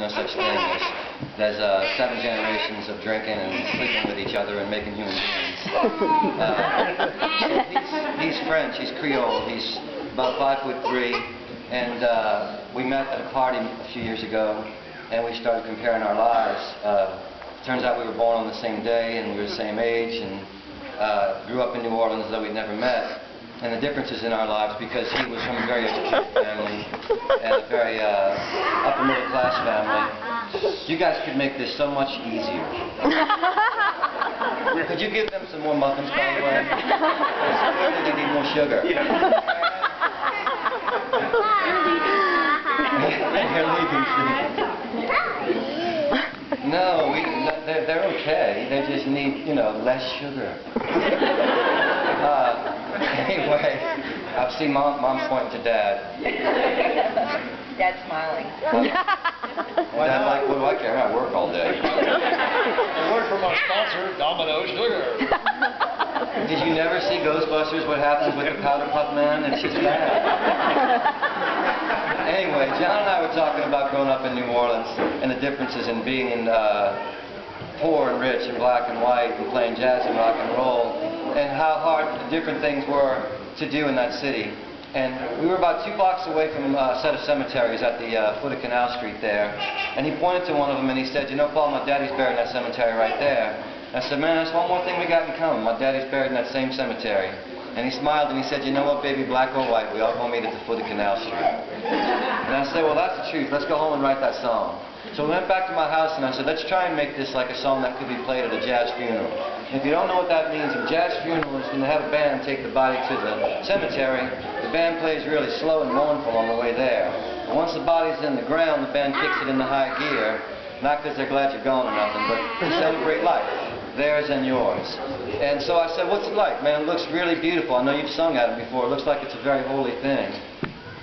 no such thing as 7 generations of drinking and sleeping with each other and making human beings. So he's French, he's Creole, he's about 5'3", and we met at a party a few years ago, and we started comparing our lives. Turns out we were born on the same day, and we were the same age, and grew up in New Orleans, though we'd never met. And the differences in our lives, because he was from a very educated family and a very upper middle class family. You guys could make this so much easier. Could you give them some more muffins, by the way? Because clearly they need more sugar. You're leaving. No, they're okay. They just need, you know, less sugar. Anyway, I've seen Mom pointing to Dad. Dad's smiling. Dad, like, what do I care? I work all day. A word from our sponsor, Domino's Sugar. Did you never see Ghostbusters? What happens with the Powder Puff Man? It's just bad. Anyway, John and I were talking about growing up in New Orleans and the differences in being in poor and rich and black and white and playing jazz and rock and roll, and how hard the different things were to do in that city. And we were about 2 blocks away from a set of cemeteries at the foot of Canal Street there, and he pointed to one of them and he said, "You know, Paul, my daddy's buried in that cemetery right there." And I said, "Man, that's one more thing we got in common. My daddy's buried in that same cemetery." And he smiled and he said, "You know what, baby, black or white, we all gonna meet at the foot of Canal Street." And I said, "Well, that's the truth. Let's go home and write that song." So we went back to my house and I said, "Let's try and make this like a song that could be played at a jazz funeral." And if you don't know what that means, a jazz funeral is when they have a band take the body to the cemetery. The band plays really slow and mournful on the way there. But once the body's in the ground, the band kicks it into high gear, not because they're glad you're gone or nothing, but to celebrate life, theirs and yours. And so I said, "What's it like, man? It looks really beautiful. I know you've sung at it before. It looks like it's a very holy thing."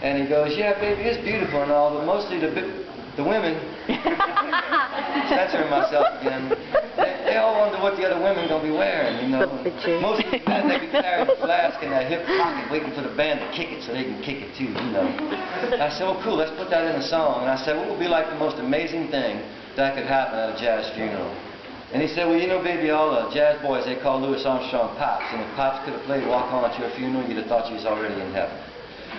And he goes, "Yeah, baby, it's beautiful and all, but mostly the women," censoring myself again, they all wonder what the other women gonna be wearing, you know. Most of the men, they be carrying a flask in their hip pocket waiting for the band to kick it so they can kick it too, you know. I said, "Well, cool, let's put that in a song." And I said, "What would be like the most amazing thing that could happen at a jazz funeral?" And he said, "Well, you know, baby, all the jazz boys, they call Louis Armstrong Pops, and if Pops could have played Walk On at your funeral, you'd have thought you was already in heaven."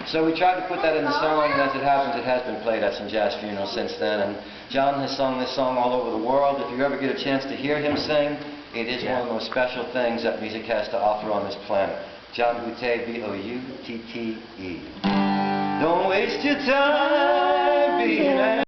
So we tried to put that in the song, and as it happens, it has been played at some jazz funerals since then. And John has sung this song all over the world. If you ever get a chance to hear him sing, it is one of the most special things that music has to offer on this planet. John Boutte, B-O-U-T-T-E. Don't waste your time being